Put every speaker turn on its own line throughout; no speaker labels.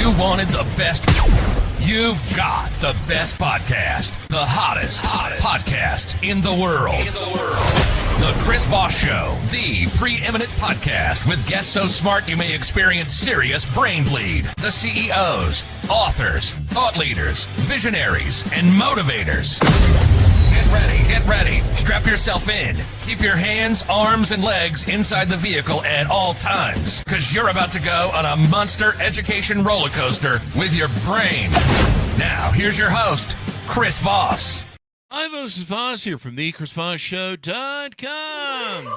You wanted the best. You've got the best podcast. The hottest podcast in the world. The Chris Voss Show, the preeminent podcast with guests so smart you may experience serious brain bleed. The CEOs, authors, thought leaders, visionaries, and motivators. Get ready. Strap yourself in. Keep your hands, arms, and legs inside the vehicle at all times, because you're about to go on a monster education roller coaster with your brain. Now, here's your host, Chris Voss.
I'm Chris Voss here from the ChrisVossShow.com.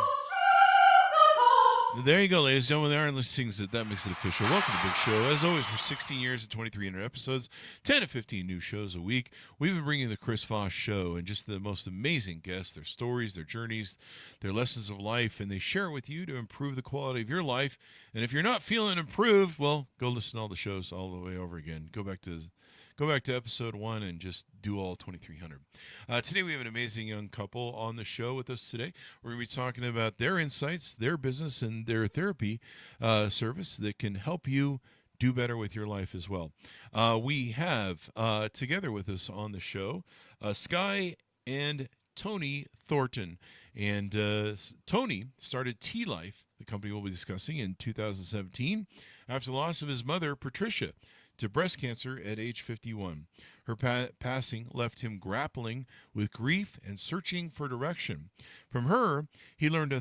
There you go, ladies and gentlemen. There are listings that makes it official. Welcome to the big show. As always, for 16 years and 2,300 episodes, 10 to 15 new shows a week, we've been bringing the Chris Voss Show and just the most amazing guests, their stories, their journeys, their lessons of life, and they share it with you to improve the quality of your life. And if you're not feeling improved, well, go listen to all the shows all the way over again. Go back to episode 1 and just do all 2,300. Today we have an amazing young couple on the show with us today. We're going to be talking about their insights, their business, and their therapy service that can help you do better with your life as well. We have together with us on the show Skye and Tony Thornton. And Tony started T-Life, the company we'll be discussing, in 2017 after the loss of his mother, Patricia, to breast cancer at age 51. Her passing left him grappling with grief and searching for direction. From her, he learned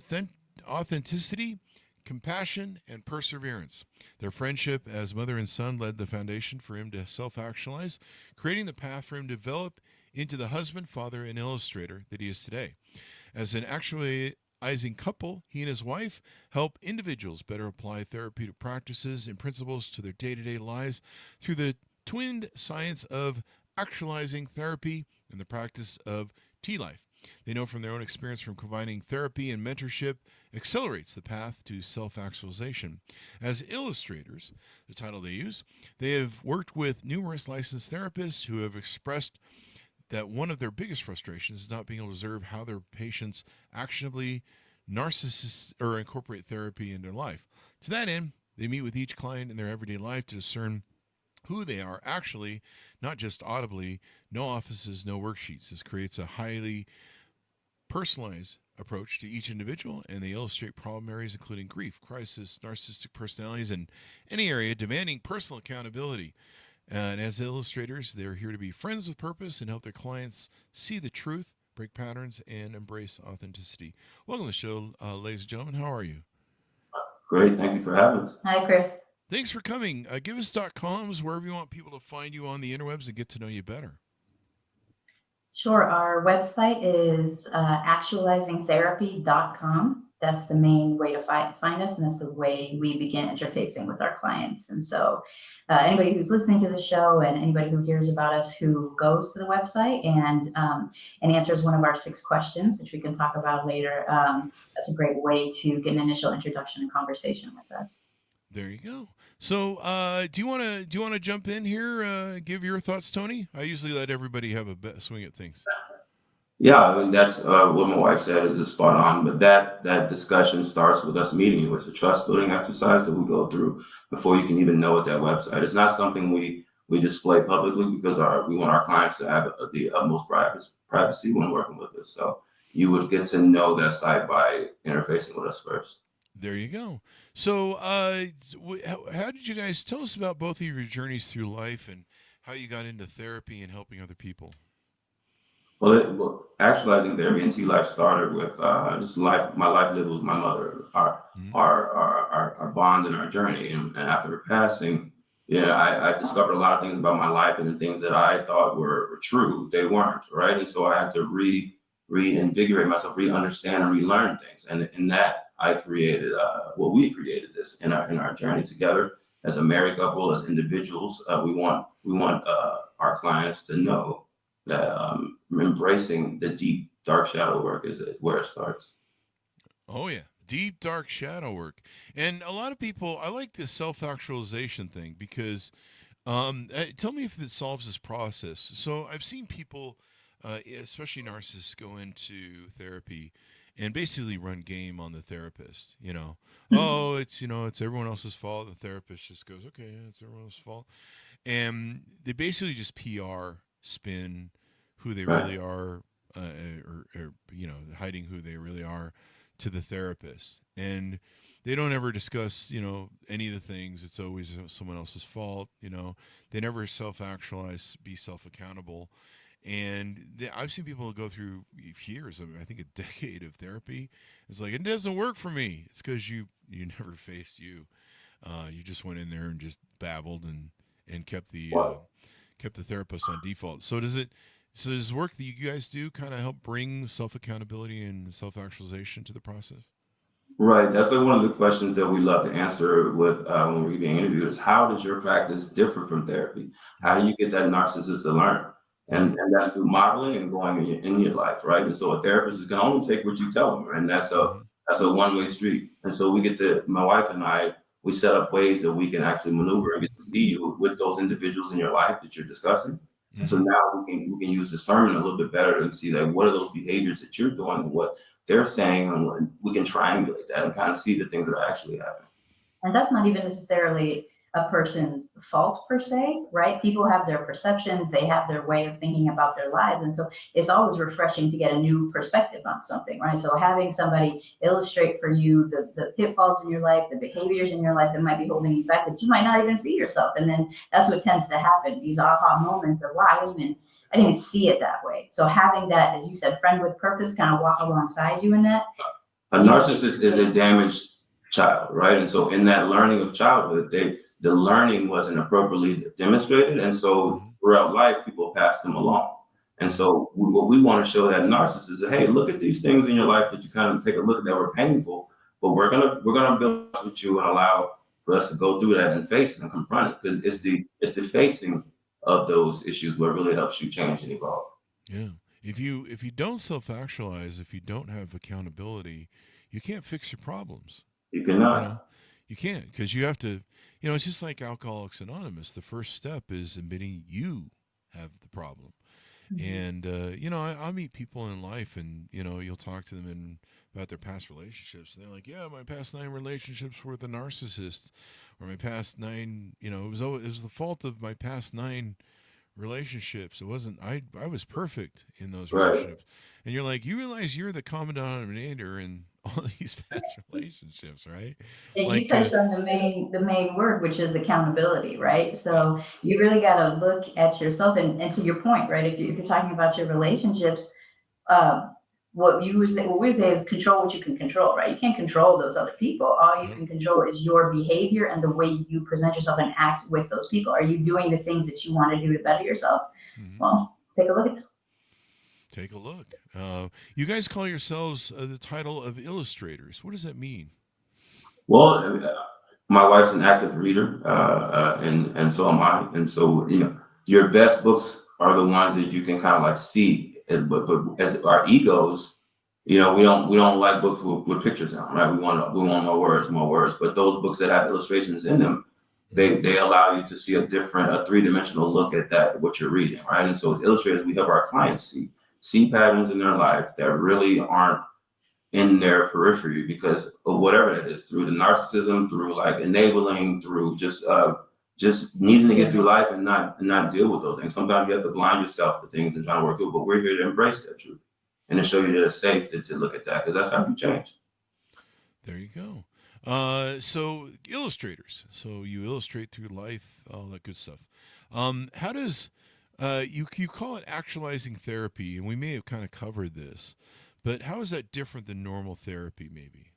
authenticity, compassion, and perseverance. Their friendship as mother and son led the foundation for him to self-actualize, creating the path for him to develop into the husband, father, and illustrator that he is today. As an actualizing couple, he and his wife help individuals better apply therapeutic practices and principles to their day-to-day lives through the twinned science of actualizing therapy and the practice of T-Life. They know from their own experience from combining therapy and mentorship accelerates the path to self-actualization. As illustrators, the title they use, they have worked with numerous licensed therapists who have expressed that one of their biggest frustrations is not being able to observe how their patients actionably narcissist or incorporate therapy in their life. To that end, they meet with each client in their everyday life to discern who they are actually, not just audibly. No offices, no worksheets. This creates a highly personalized approach to each individual, and they illustrate problem areas including grief, crisis, narcissistic personalities, and any area demanding personal accountability. And as illustrators, they're here to be friends with purpose and help their clients see the truth, break patterns, and embrace authenticity. Welcome to the show, ladies and gentlemen. How are you?
Great. Thank you for having us.
Hi, Chris.
Thanks for coming. Give us .coms, wherever you want people to find you on the interwebs and get to know you better.
Sure. Our website is actualizingtherapy.com. That's the main way to find us, and that's the way we begin interfacing with our clients. And so anybody who's listening to the show and anybody who hears about us who goes to the website and answers one of our 6 questions, which we can talk about later, that's a great way to get an initial introduction and conversation with us.
There you go. So do you want to jump in here, give your thoughts, Tony? I usually let everybody have a swing at things.
Yeah, I mean, that's what my wife said is spot on. But that discussion starts with us meeting you. It's a trust building exercise that we go through before you can even know what that website. It's not something we display publicly because we want our clients to have the utmost privacy when working with us. So you would get to know that site by interfacing with us first.
There you go. So how did you guys tell us about both of your journeys through life and how you got into therapy and helping other people?
Well, actualizing therapy and T-Life started with just my life lived with my mother, our bond and our journey. And after her passing, I discovered a lot of things about my life, and the things that I thought were true, they weren't, right? And so I had to reinvigorate myself, re-understand and relearn things. And in that, I created we created this in our journey together as a married couple, as individuals. We want our clients to know that embracing the deep, dark shadow work is where it starts.
Oh, yeah. Deep, dark shadow work. And a lot of people, I like this self-actualization thing because tell me if it solves this process. So I've seen people, especially narcissists, go into therapy and basically run game on the therapist. Oh, it's everyone else's fault. The therapist just goes, okay, yeah, it's everyone else's fault, and they basically just PR spin who they
Right.
really are, or hiding who they really are to the therapist, and they don't ever discuss any of the things. It's always someone else's fault. They never self-actualize, be self-accountable. And I've seen people go through years, I think a decade of therapy. It's like, it doesn't work for me. It's because you never faced you. You just went in there and just babbled and kept the therapist on default. So does the work that you guys do kind of help bring self-accountability and self-actualization to the process?
Right. That's like one of the questions that we love to answer with when we're being interviewed is how does your practice differ from therapy? How do you get that narcissist to learn? And that's through modeling and going in your life, right? And so a therapist is going to only take what you tell them, and that's a one-way street. And so my wife and I, we set up ways that we can actually maneuver and get to see you with those individuals in your life that you're discussing. And so now we can use discernment a little bit better and see like what are those behaviors that you're doing and what they're saying, and we can triangulate that and kind of see the things that are actually happening.
And that's not even necessarily a person's fault per se, right? People have their perceptions, they have their way of thinking about their lives. And so it's always refreshing to get a new perspective on something, right? So having somebody illustrate for you the pitfalls in your life, the behaviors in your life that might be holding you back, that you might not even see yourself. And then that's what tends to happen, these aha moments of, wow, I didn't even see it that way. So having that, as you said, friend with purpose kind of walk alongside you in that.
A narcissist is a damaged child, right? And so in that learning of childhood, the learning wasn't appropriately demonstrated. And so throughout life, people pass them along. And so what we want to show that narcissist is that, hey, look at these things in your life that you kind of take a look at that were painful, but we're gonna build with you and allow for us to go through that and face it and confront it, because it's the facing of those issues what really helps you change and evolve.
Yeah. If you don't self-actualize, if you don't have accountability, you can't fix your problems.
You cannot.
You can't, because you have to, it's just like Alcoholics Anonymous. The first step is admitting you have the problem. And, I meet people in life and, you'll talk to them about their past relationships. And they're like, yeah, my past 9 relationships were with a narcissist, or my past 9, it was the fault of my past 9 relationships. It wasn't, I was perfect in those relationships. And you're like, you realize you're the common denominator in all these past relationships, right?
And you touched on the main word, which is accountability, right? So you really got to look at yourself, and to your point, right? If you're talking about your relationships, what we say is control what you can control, right? You can't control those other people. All you can control is your behavior and the way you present yourself and act with those people. Are you doing the things that you want to do to better yourself? Well, take a look at them.
Take a look. You guys call yourselves the title of illustrators. What does that mean?
Well, my wife's an active reader, and so am I. And so, your best books are the ones that you can kind of like see. But as our egos, we don't like books with pictures on, right? We want more words. But those books that have illustrations in them, they allow you to see a 3-dimensional look at that, what you're reading, right? And so as illustrators, we help our clients see patterns in their life that really aren't in their periphery because of whatever that is, through the narcissism, through like enabling, through just needing to get through life and not deal with those things. Sometimes you have to blind yourself to things and try to work through, but we're here to embrace that truth and to show you that it's safe to look at that, because that's how you change.
There you go. So illustrators. So you illustrate through life, all that good stuff. How does you call it actualizing therapy, and we may have kind of covered this, but how is that different than normal therapy, maybe?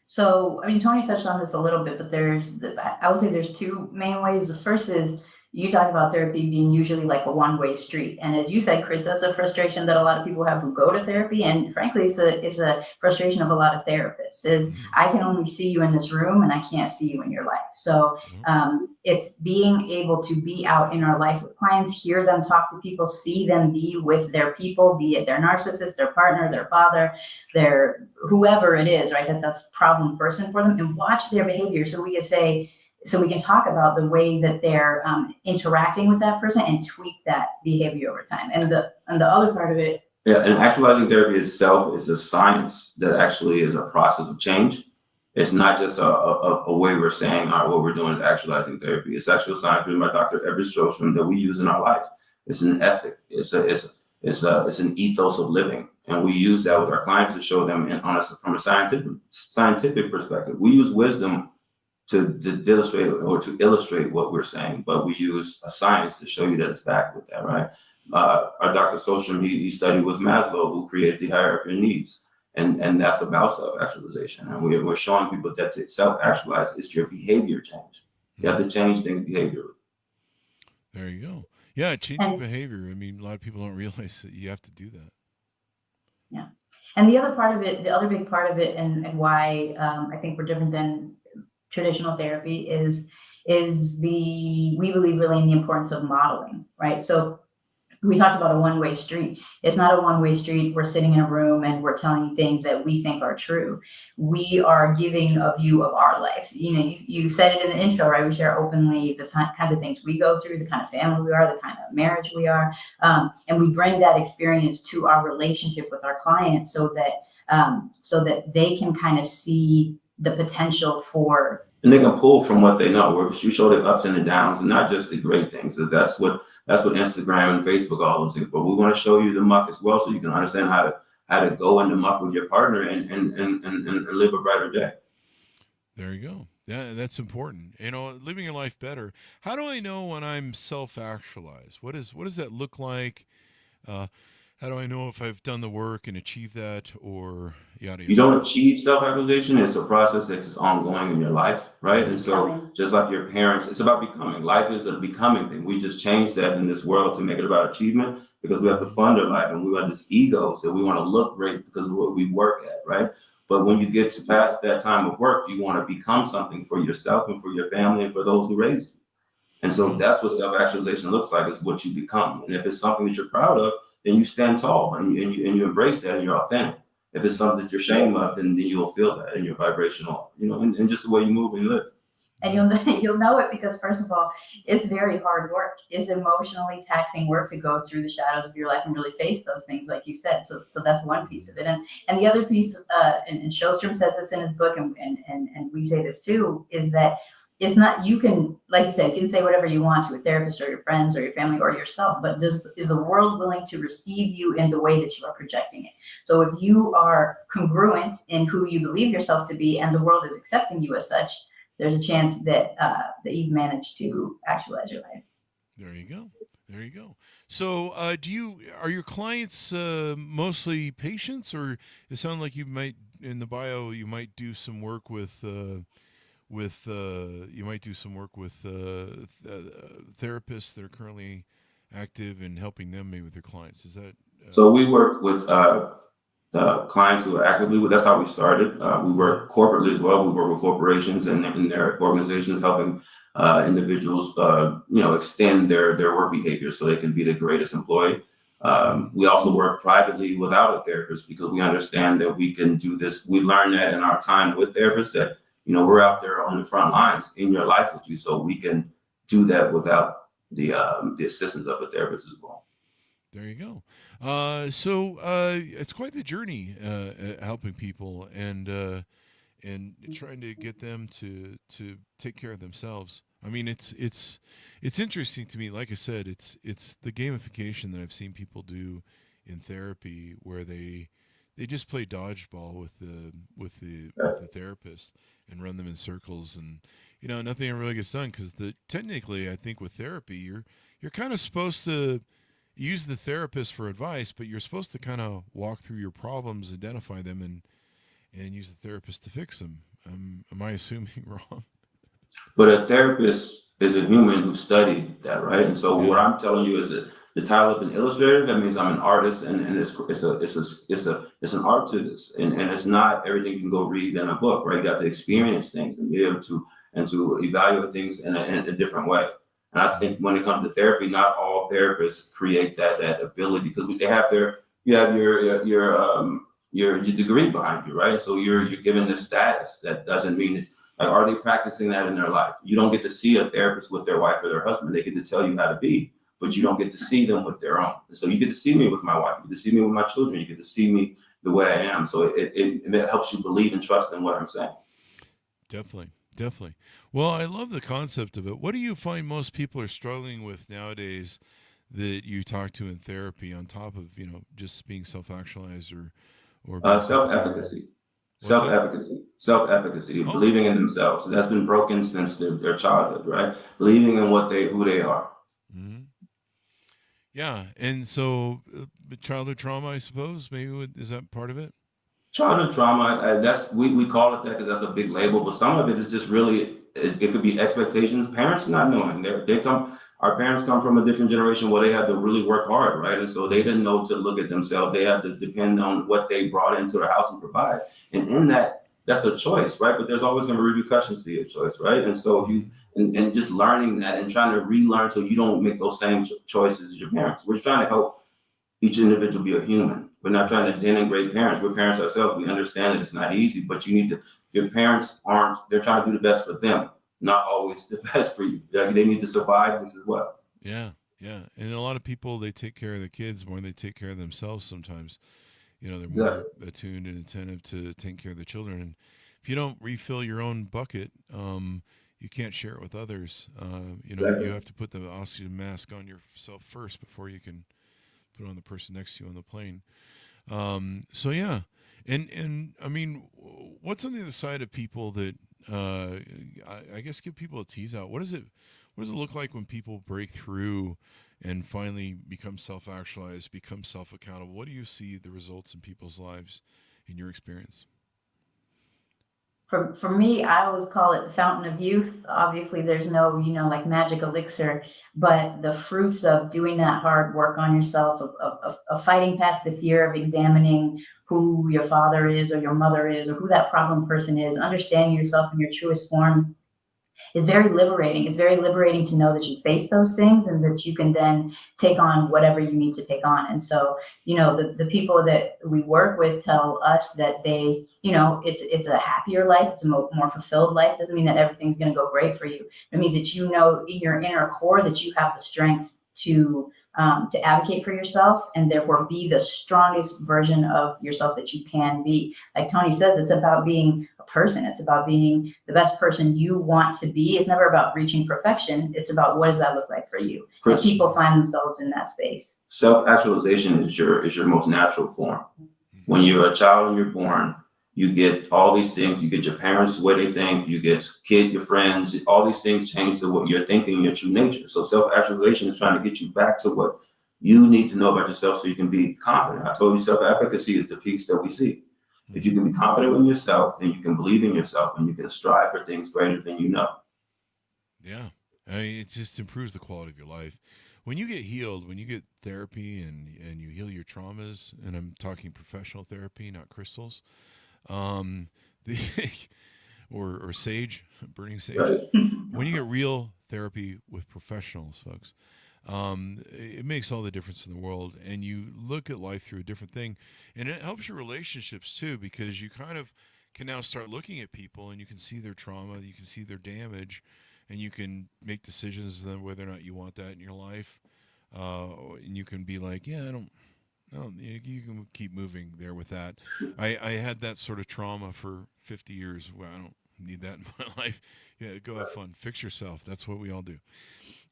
So, Tony touched on this a little bit, but I would say there's 2 main ways. The first is you talk about therapy being usually like a one-way street. And as you said, Chris, that's a frustration that a lot of people have who go to therapy. And frankly, it's a frustration of a lot of therapists is I can only see you in this room and I can't see you in your life. So it's being able to be out in our life with clients, hear them talk to people, see them be with their people, be it their narcissist, their partner, their father, their whoever it is, right? That's the problem person for them, and watch their behavior. So we can talk about the way that they're interacting with that person and tweak that behavior over time. And the other part of it
Yeah, and actualizing therapy itself is a science that actually is a process of change. It's not just a way we're saying, all right, what we're doing is actualizing therapy. It's actual science written by Dr. Everett Strostrom that we use in our life. It's an ethic. It's an ethos of living, and we use that with our clients to show them from a scientific perspective. We use wisdom to illustrate what we're saying, but we use a science to show you that it's backed with that, right? Our Dr. Solstrom, he studied with Maslow, who created the hierarchy of needs. And that's about self-actualization. And we're showing people that to self-actualize is your behavior change. You have to change things behaviorally.
There you go. Yeah, changing behavior. I mean, a lot of people don't realize that you have to do that.
Yeah. And the other part of it, the other big part of it, and why I think we're different than traditional therapy is we believe really in the importance of modeling, right? So we talked about a one-way street. It's not a one-way street. We're sitting in a room and we're telling you things that we think are true. We are giving a view of our life. You said it in the intro, right? We share openly the kinds of things we go through, the kind of family we are, the kind of marriage we are. And we bring that experience to our relationship with our clients so that they can kind of see the potential for.
And they can pull from what they know, where you show the ups and the downs and not just the great things. So that's what Instagram and Facebook are all those things. But we want to show you the muck as well, so you can understand how to go in the muck with your partner and live a brighter day. There
you go. Yeah, that's important. Living your life better. How do I know when I'm self-actualized? What does that look like? How do I know if I've done the work and achieved that, or yada yada?
You don't achieve self-actualization. It's a process that's ongoing in your life, right? And so just like your parents, it's about becoming. Life is a becoming thing. We just changed that in this world to make it about achievement because we have to fund our life and we have this ego that we want to look great because of what we work at, right? But when you get to past that time of work, you want to become something for yourself and for your family and for those who raised you. And so that's what self-actualization looks like, is what you become. And if it's something that you're proud of, then you stand tall and you embrace that and you're authentic. If it's something that you're ashamed of, then you'll feel that in your vibrational, and just the way you move and live.
And you'll know it because, first of all, it's very hard work. It's emotionally taxing work to go through the shadows of your life and really face those things, like you said. So that's one piece of it. And the other piece, and Shostrom says this in his book, and we say this too, is that it's not, you can, like you said, you can say whatever you want to a therapist or your friends or your family or yourself, but is the world willing to receive you in the way that you are projecting it? So if you are congruent in who you believe yourself to be and the world is accepting you as such, there's a chance that you've managed to actualize your life.
There you go. So are your clients mostly patients, or it sounds like you might, in the bio, you might do some work with therapists that are currently active and helping them maybe with their clients? Is that
so we work with the clients who are actively, that's how we started. We work corporately as well. We work with corporations and their organizations, helping individuals extend their work behavior so they can be the greatest employee. We also work privately without a therapist because we understand that we can do this. We learned that in our time with therapists that we're out there on the front lines in your life with you, so we can do that without the assistance of a therapist as well.
There you go. So it's quite the journey helping people and trying to get them to take care of themselves. I mean, it's interesting to me. Like I said, it's the gamification that I've seen people do in therapy, where they just play dodgeball with the therapist and run them in circles, and nothing really gets done because technically, I think with therapy, you're kind of supposed to use the therapist for advice, but you're supposed to kind of walk through your problems, identify them, and use the therapist to fix them. Am I assuming wrong?
But a therapist is a human who studied that, right? And so what I'm telling you is that the title of an illustrator, that means I'm an artist, and it's an art to this, and it's not everything you can go read in a book, right? You got to experience things and be able to evaluate things in a different way. And I think when it comes to therapy, not all therapists create that ability, because you have your degree behind you, right? So you're given this status. That doesn't mean like, are they practicing that in their life? You don't get to see a therapist with their wife or their husband. They get to tell you how to be, but you don't get to see them with their own. And so you get to see me with my wife, you get to see me with my children, you get to see me the way I am. So it helps you believe and trust in what I'm saying.
Definitely. Well, I love the concept of it. What do you find most people are struggling with nowadays that you talk to in therapy, on top of, just being self-actualized or
Self-efficacy.
What's
Self-efficacy,
Oh,
believing in themselves. That's been broken since their childhood, right? Believing in who they are.
hmm yeah. And so childhood trauma, I suppose, is that part of it?
Childhood trauma, we call it that because that's a big label, but some of it is just really, it could be expectations, parents not knowing. Our parents come from a different generation where they had to really work hard, right? And so they didn't know to look at themselves. They had to depend on what they brought into their house and provide. And in that's a choice, right? But there's always going to be repercussions to your choice, right? And so if you, and just learning that and trying to relearn so you don't make those same choices as your parents. We're trying to help each individual be a human. We're not trying to denigrate parents. We're parents ourselves. We understand that it's not easy, but your parents they're trying to do the best for them, not always the best for you. They need to survive this as well.
Yeah. And a lot of people, they take care of their kids more than they take care of themselves sometimes. They're more attuned and attentive to taking care of their children. And if you don't refill your own bucket, you can't share it with others. You have to put the oxygen mask on yourself first before you can put on the person next to you on the plane. So yeah. And I mean, what's on the other side of people that, I guess, give people a tease out? What does it look like when people break through and finally become self-actualized, become self-accountable? What do you see the results in people's lives in your experience?
For me, I always call it the fountain of youth. Obviously, there's no, like magic elixir, but the fruits of doing that hard work on yourself, of fighting past the fear of examining who your father is or your mother is or who that problem person is, understanding yourself in your truest form is very liberating. It's very liberating to know that you face those things and that you can then take on whatever you need to take on. And so, the people that we work with tell us that they, it's a happier life. It's a more fulfilled life. Doesn't mean that everything's going to go great for you. It means that in your inner core that you have the strength to advocate for yourself and therefore be the strongest version of yourself that you can be. Like Tony says, it's about being a person. It's about being the best person you want to be. It's never about reaching perfection. It's about what does that look like for you?
Chris,
and people find themselves in that space.
Self-actualization is your most natural form. When you're a child and you're born, you get all these things. You get your parents, the way they think. You get your friends. All these things change to what you're thinking, your true nature. So self-actualization is trying to get you back to what you need to know about yourself so you can be confident. I told you self-efficacy is the piece that we see. If you can be confident in yourself, then you can believe in yourself and you can strive for things greater than you know.
Yeah. It just improves the quality of your life. When you get healed, when you get therapy and you heal your traumas, and I'm talking professional therapy, not crystals, or sage, burning sage.
Right.
When you get real therapy with professionals, folks, it makes all the difference in the world, and you look at life through a different thing, and it helps your relationships too, because you kind of can now start looking at people and you can see their trauma, you can see their damage, and you can make decisions then whether or not you want that in your life, and you can be like, yeah, I don't, you can keep moving there with that. I had that sort of trauma for 50 years. Well, I don't need that in my life. Yeah, go have fun. Fix yourself. That's what we all do.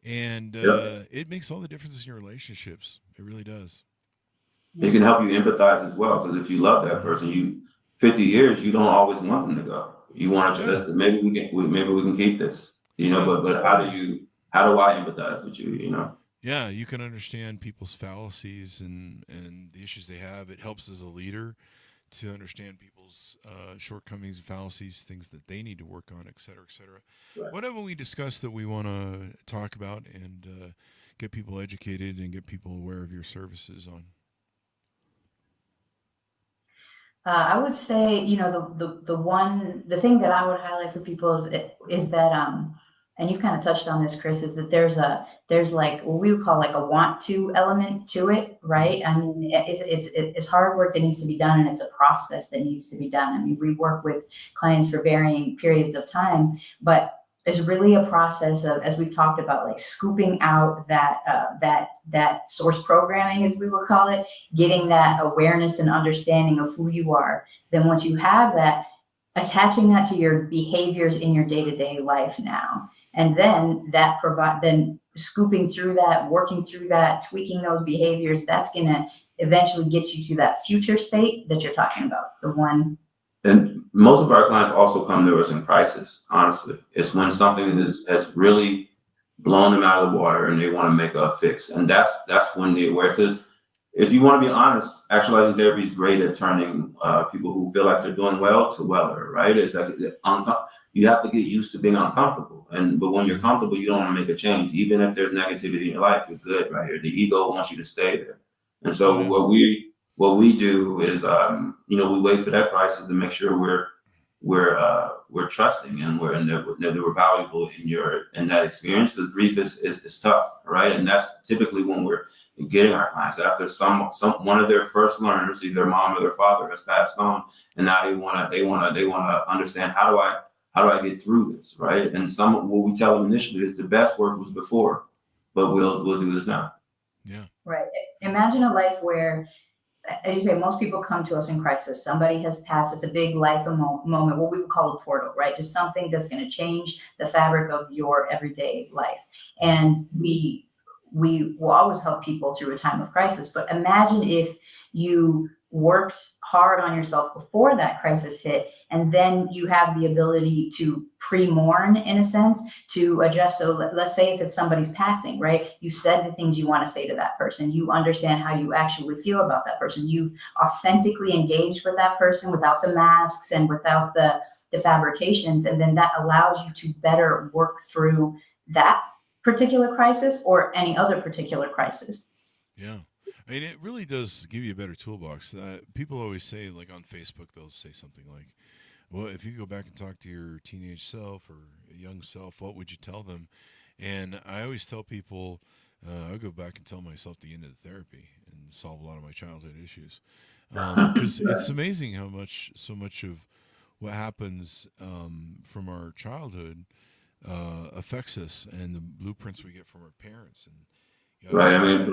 And it makes all the difference in your relationships. It really does.
It can help you empathize as well, because if you love that person, 50 years, you don't always want them to go. You want to maybe we can keep this, but how do I empathize with you,
Yeah, you can understand people's fallacies and the issues they have. It helps as a leader to understand people's shortcomings, fallacies, things that they need to work on, et cetera, et cetera.
Right.
What haven't we discussed that we want to talk about and get people educated and get people aware of your services on?
I would say, the thing that I would highlight for people is that, and you've kind of touched on this, Chris, is that there's like what we would call like a want to element to it, right? I mean, it's hard work that needs to be done, and it's a process that needs to be done. I mean, we work with clients for varying periods of time, but is really a process of, as we've talked about, like scooping out that source programming, as we will call it, getting that awareness and understanding of who you are. Then once you have that, attaching that to your behaviors in your day-to-day life now. And then then scooping through that, working through that, tweaking those behaviors, that's going to eventually get you to that future state that you're talking about, the one.
And most of our clients also come to us in crisis, honestly. It's when something has really blown them out of the water and they want to make a fix. And that's when they're aware. Because if you want to be honest, actualizing therapy is great at turning people who feel like they're doing well to weller, right? It's like you have to get used to being uncomfortable. But when you're comfortable, you don't want to make a change. Even if there's negativity in your life, you're good right here. The ego wants you to stay there. And so what we do is, we wait for that crisis to make sure we're trusting and that we're valuable in that experience, because grief is tough, right? And that's typically when we're getting our clients after one of their first learners, either their mom or their father, has passed on, and now they want to understand, how do I get through this, right? And what we tell them initially is the best work was before, but we'll do this now.
Yeah.
Right. Imagine a life where, as you say, most people come to us in crisis. Somebody has passed. It's a big life moment, what we would call a portal, right? Just something that's going to change the fabric of your everyday life. And we will always help people through a time of crisis. But imagine if you worked hard on yourself before that crisis hit, and then you have the ability to pre-mourn, in a sense, to adjust. So let's say if it's somebody's passing, right? You said the things you want to say to that person. You understand how you actually feel about that person. You've authentically engaged with that person without the masks and without the fabrications. And then that allows you to better work through that particular crisis or any other particular crisis.
Yeah. I mean, it really does give you a better toolbox. People always say, like on Facebook, they'll say something like, well, if you go back and talk to your teenage self or a young self, what would you tell them? And I always tell people, I'll go back and tell myself the end of the therapy and solve a lot of my childhood issues. Because it's amazing how so much of what happens from our childhood affects us, and the blueprints we get from our parents. And
right. I mean,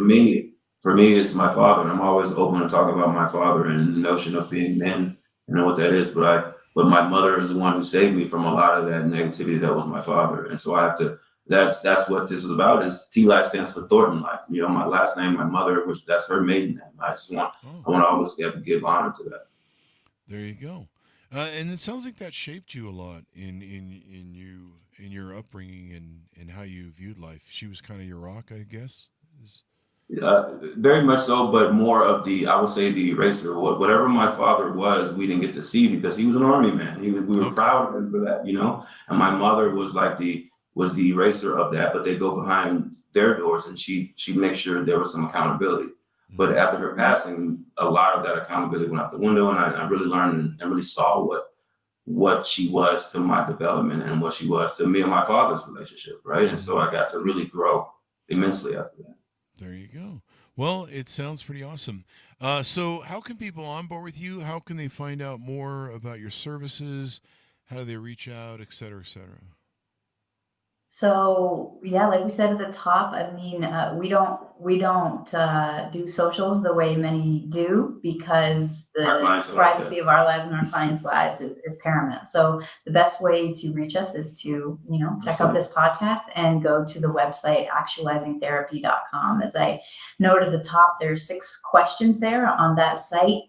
for me, it's my father, and I'm always open to talk about my father and the notion of being men and what that is. But my mother is the one who saved me from a lot of that negativity that was my father. And so I have to, that's what this is about. Is T-Life stands for Thornton Life. My last name, my mother, that's her maiden name. I want to always give honor to that.
There you go. And it sounds like that shaped you a lot in your upbringing and how you viewed life. She was kind of your rock, I guess.
Very much so, but more of I would say the eraser. Whatever my father was, we didn't get to see because he was an army man. We were proud of him for that, And my mother was was the eraser of that, but they go behind their doors, and she makes sure there was some accountability. Mm-hmm. But after her passing, a lot of that accountability went out the window, and I really learned and really saw what she was to my development and what she was to me and my father's relationship, right? And so I got to really grow immensely after that.
There you go. Well, it sounds pretty awesome. So how can people on board with you? How can they find out more about your services? How do they reach out, et cetera, et cetera?
So yeah, like we said at the top, I mean, we don't do socials the way many do, because the privacy of our lives and our clients' lives is paramount. So the best way to reach us is to, check out this podcast and go to the website actualizingtherapy.com. As I noted at the top, there's 6 questions there on that site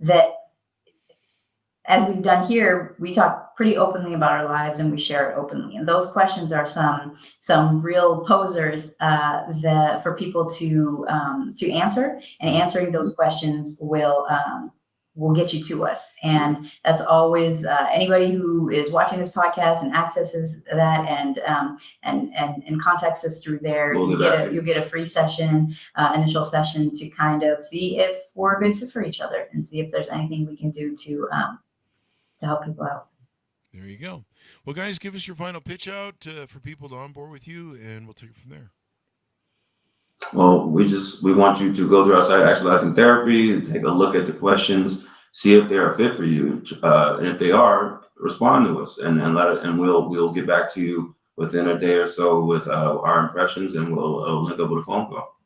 that, as we've done here, we talk pretty openly about our lives and we share it openly. And those questions are some real posers for people to answer. And answering those questions will get you to us. And that's always anybody who is watching this podcast and accesses that and contacts us through there. You'll get a free session, initial session, to kind of see if we're a good fit for each other and see if there's anything we can do to help people out.
There you go. Well, guys, give us your final pitch out for people to onboard with you, and we'll take it from there.
Well, we want you to go to our site, Actualizing Therapy, and take a look at the questions, see if they're a fit for you. And if they are, respond to us and we'll get back to you within a day or so with our impressions, and we'll link up with a phone call.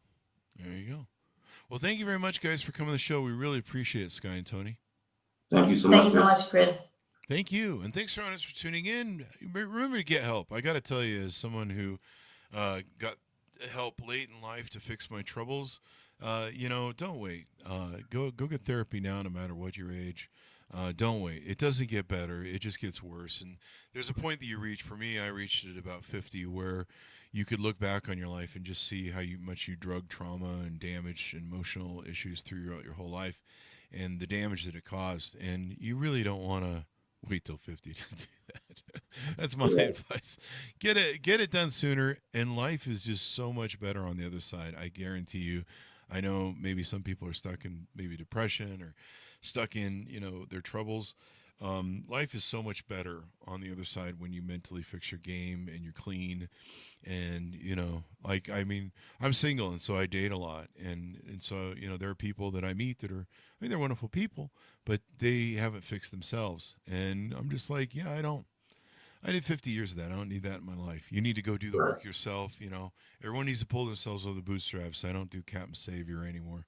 There you go. Well, thank you very much, guys, for coming to the show. We really appreciate it, Skye and Tony.
Thank you so
Thank
much.
you so much, Chris.
Thank you. And thanks, for tuning in. Remember to get help. I got to tell you, as someone who got help late in life to fix my troubles, don't wait. Go get therapy now, no matter what your age. Don't wait. It doesn't get better. It just gets worse. And there's a point that you reach. For me, I reached it at about 50, where you could look back on your life and just see how much you drug trauma and damage, emotional issues throughout your whole life, and the damage that it caused. And you really don't want to wait till 50 to do that. That's my advice. Get it done sooner, and life is just so much better on the other side. I guarantee you. I know maybe some people are stuck in maybe depression or stuck in, their troubles. Life is so much better on the other side when you mentally fix your game and you're clean. And, I'm single, and so I date a lot. And so, there are people that I meet that are, they're wonderful people, but they haven't fixed themselves. And I'm just like, I did 50 years of that. I don't need that in my life. You need to go do the work yourself. Everyone needs to pull themselves out of the bootstraps. I don't do Captain Savior anymore.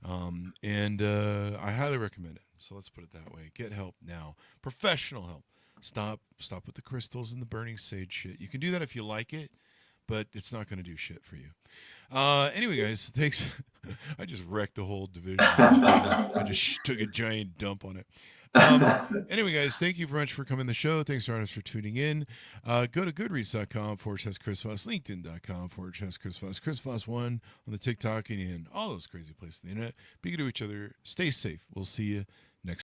I highly recommend it. So let's put it that way. Get help now. Professional help. Stop with the crystals and the burning sage shit. You can do that if you like it, but it's not going to do shit for you. Anyway, guys, thanks. I just wrecked the whole division. I just took a giant dump on it. Anyway, guys, thank you very much for coming to the show. Thanks, artists, for tuning in. Go to goodreads.com/Chris Voss, LinkedIn.com/Chris Voss, Chris Voss 1 on the TikTok, and all those crazy places on the internet. Be good to each other. Stay safe. We'll see you